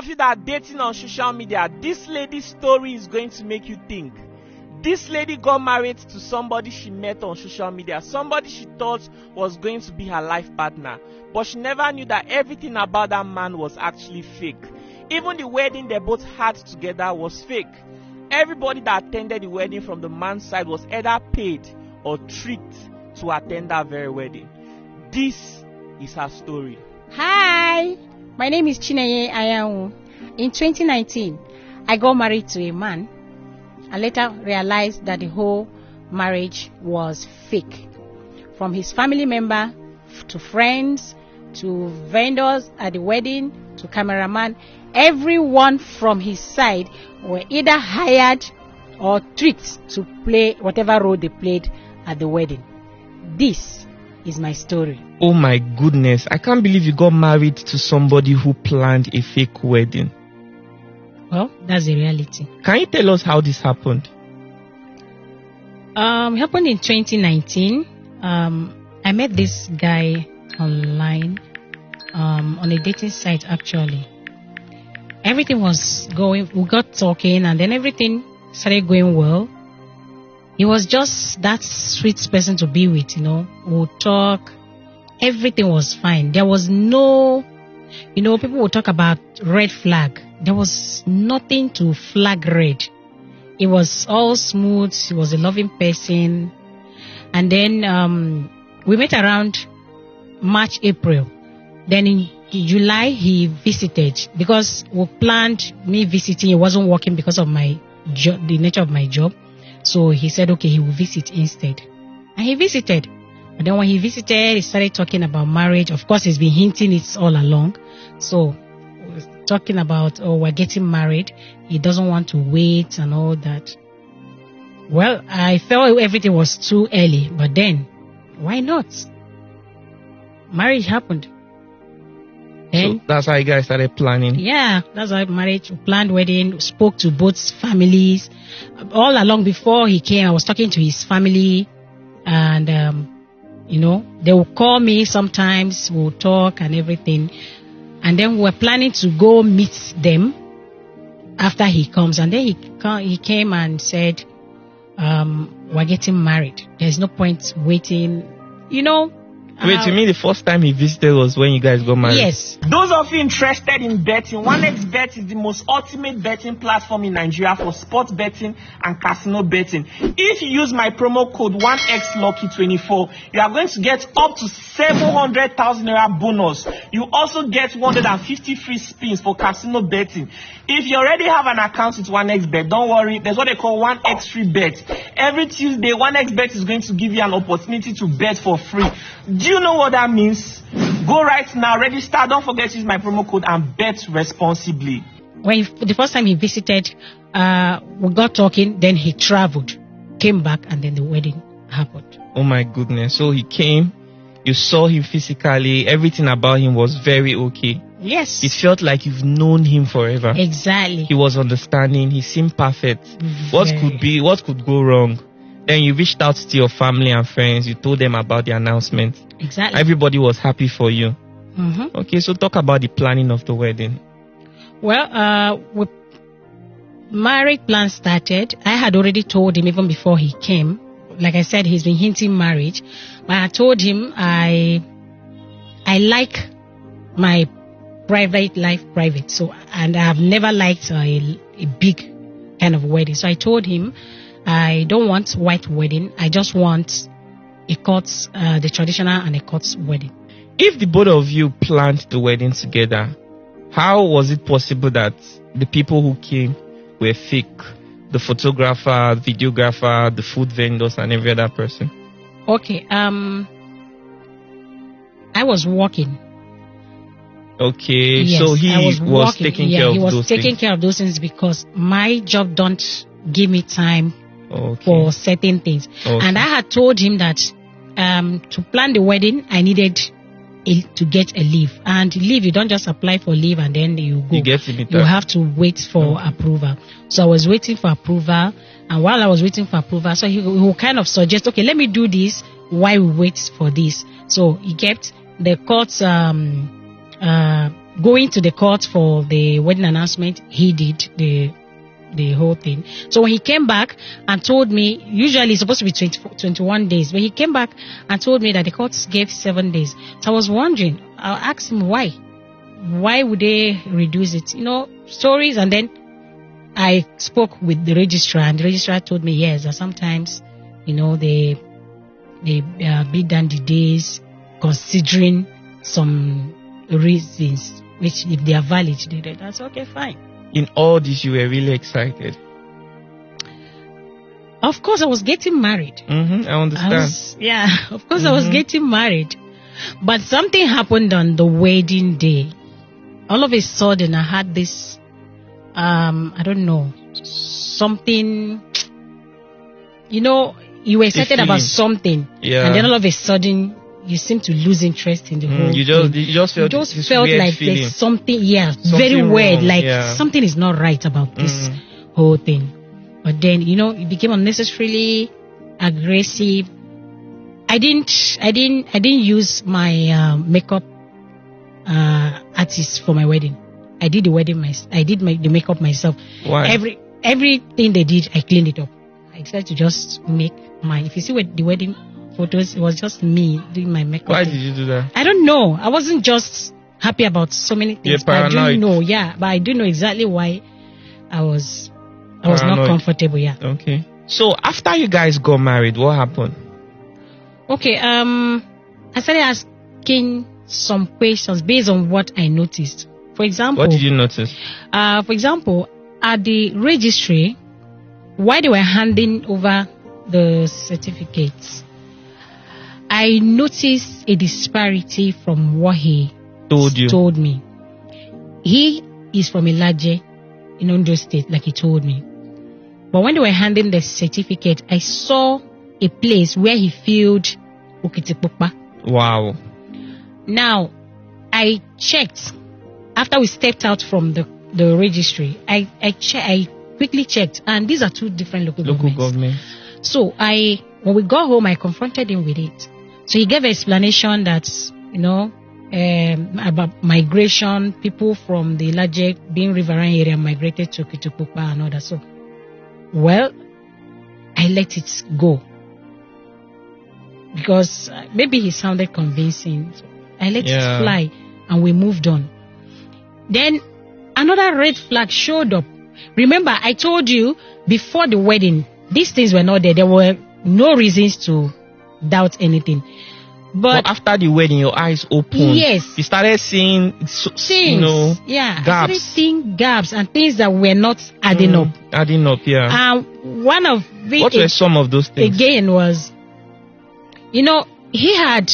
of you that are dating on social media, this lady's story is going to make you think. This lady got married to somebody she met on social media, somebody she thought was going to be her life partner, but she never knew that everything about that man was actually fake. Even the wedding they both had together was fake. Everybody that attended the wedding from the man's side was either paid or tricked to attend that very wedding. This is her story. Hi, my name is Chineye Ayawu. In 2019, I got married to a man. I later realized that the whole marriage was fake. From his family member to friends to vendors at the wedding to cameraman, everyone from his side were either hired or tricked to play whatever role they played at the wedding. This is my story. Oh my goodness, I can't believe you got married to somebody who planned a fake wedding. Well, that's the reality. Can you tell us how this happened? It happened in 2019. I met this guy online, on a dating site actually. Everything was going, we got talking and then everything started going well. He was just that sweet person to be with, We'll talk. Everything was fine. There was no, people will talk about red flag. There was nothing to flag red. It was all smooth. He was a loving person. And then we met around March, April. Then in July, he visited because we planned me visiting. It wasn't working because of my job, the nature of my job. So he said, okay, he will visit instead. And he visited. And then when he visited, he started talking about marriage. Of course, he's been hinting it all along. So talking about, we're getting married. He doesn't want to wait and all that. Well, I felt everything was too early. But then, why not? Marriage happened. So that's how you guys started planning? Yeah, that's how marriage, planned wedding, spoke to both families. All along before he came, I was talking to his family and, they will call me sometimes, we'll talk and everything. And then we're planning to go meet them after he comes. And then he came and said, we're getting married. There's no point waiting, Wait, you mean the first time he visited was when you guys got married? Yes. Those of you interested in betting, 1xBet is the most ultimate betting platform in Nigeria for sports betting and casino betting. If you use my promo code 1xlucky24, you are going to get up to 700,000 naira bonus. You also get 150 free spins for casino betting. If you already have an account with 1xBet, don't worry. There's what they call 1x free bet. Every Tuesday, 1xBet is going to give you an opportunity to bet for free. Do you know what that means? Go right now, register. Don't forget to use my promo code and bet responsibly. The first time he visited, we got talking, then he traveled, came back, and then the wedding happened. Oh my goodness. So he came, you saw him physically, everything about him was very okay. Yes. It felt like you've known him forever. Exactly. He was understanding, he seemed perfect. What could go wrong? Then you reached out to your family and friends, you told them about the announcement. Exactly. Everybody was happy for you. Mm-hmm. Okay, so talk about the planning of the wedding. Well, marriage plan started. I had already told him even before he came. Like I said, he's been hinting marriage. But I told him I like my private life private. So, and I've never liked a big kind of wedding. So I told him I don't want white wedding. I just want a court, the traditional and a court wedding. If the both of you planned the wedding together, how was it possible that the people who came were fake? The photographer, videographer, the food vendors, and every other person. Okay. I was working. Okay, yes, so he was taking care of those things. He was taking care of those things because my job don't give me time for certain things. Okay. And I had told him that to plan the wedding, I needed to get a leave. And leave, you don't just apply for leave and then you go. You have to wait for approval. So I was waiting for approval. And while I was waiting for approval, so he will kind of suggest, okay, let me do this while we wait for this. So he kept the court's going to the court for the wedding announcement, he did the whole thing. So when he came back and told me, usually it's supposed to be 21 days, but he came back and told me that the court gave 7 days. So I was wondering, I asked him why would they reduce it? Stories. And then I spoke with the registrar, and the registrar told me, yes, that sometimes, they beat down the days considering some reasons, which if they are valid, that's okay, fine. In all this, you were really excited. Of course, I was getting married. I understand. Of course, I was getting married. But something happened on the wedding day. All of a sudden, I had this, I don't know, something, you were excited about something. Yeah. And then all of a sudden, you seem to lose interest in the whole thing. You just felt like feeling. There's something, very weird. Wrong, like something is not right about this whole thing. But then, it became unnecessarily aggressive. I didn't use my makeup artist for my wedding. I did the wedding the makeup myself. Why? Everything they did, I cleaned it up. I decided to just make if you see the wedding photos, it was just me doing my makeup. Why did you do that? I don't know. I wasn't just happy about so many things. You're paranoid. But I do know exactly why I was not comfortable. Yeah. Okay. So after you guys got married, what happened? Okay. I started asking some questions based on what I noticed. For example, what did you notice? For example, at the registry, while they were handing over the certificates, I noticed a disparity from what he told me. He is from Ilaje in Ondo State, like he told me. But when they were handing the certificate, I saw a place where he filled Okitipupa. Wow. Now, I checked. After we stepped out from the registry, I quickly checked, and these are two different local governments. So when we got home, I confronted him with it. So he gave an explanation that, about migration, people from the Ilaje being riverine area migrated to Okitipupa and all that. So, well, I let it go. Because maybe he sounded convincing. So I let it fly, and we moved on. Then another red flag showed up. Remember, I told you before the wedding, these things were not there. There were no reasons to doubt anything. But after the wedding, your eyes opened. Yes. You started seeing things, gaps. I started seeing gaps and things that were not adding up. Adding up, yeah. One of the... What were some of those things? Again was, he had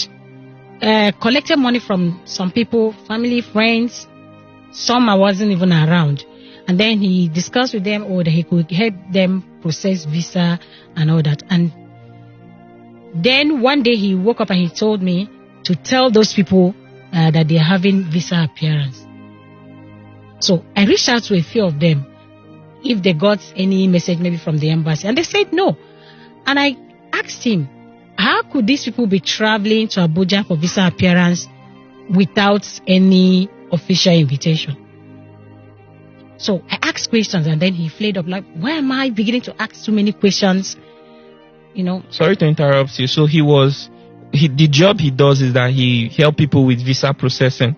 collected money from some people, family, friends. Some I wasn't even around. And then he discussed with them that he could help them process visa and all that. And then one day he woke up and he told me to tell those people that they're having visa appearance. So I reached out to a few of them if they got any message maybe from the embassy. And they said no. And I asked him, how could these people be traveling to Abuja for visa appearance without any official invitation? So I asked questions, and then he flared up like, why am I beginning to ask too many questions? Sorry to interrupt you. So the job he does is that he help people with visa processing.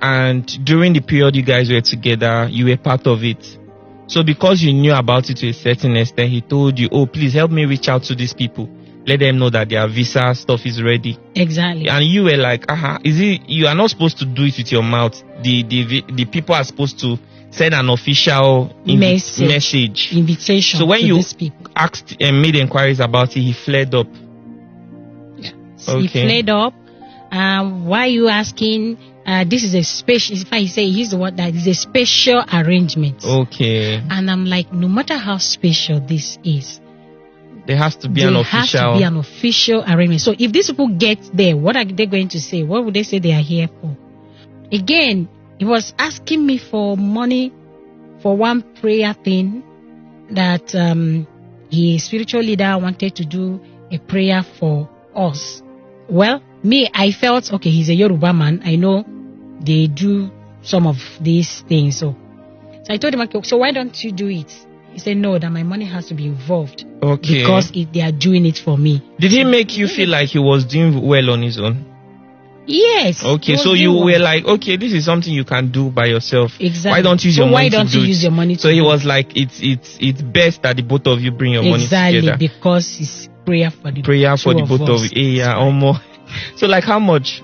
And during the period you guys were together, you were part of it. So because you knew about it to a certain extent, he told you, oh, please help me reach out to these people. Let them know that their visa stuff is ready. Exactly. And you were like, you are not supposed to do it with your mouth. The people are supposed to send an official message. Invitation. So when to you these people asked and made inquiries about it, he flared up. Yeah. Okay. He flared up. Why are you asking? This is a special, if I say he's the one that is a special arrangement. Okay. And I'm like, no matter how special this is, there has to be an official arrangement. So if these people get there, what are they going to say? What would they say they are here for? Again, he was asking me for money for one prayer thing that his spiritual leader wanted to do a prayer for us. Well, me, I felt, okay, he's a Yoruba man. I know they do some of these things. So I told him, okay, so why don't you do it? He said, no, that my money has to be involved. Okay. Because they are doing it for me. Did he make you feel like he was doing well on his own? Yes. Okay, so you were like, okay, this is something you can do by yourself. Exactly. Why don't you use so your money why don't to you do use it? your money to So he do was like, it's best that the both of you bring your money exactly, together. because it's prayer for the Prayer for the both of us. you. Yeah, almost. So like how much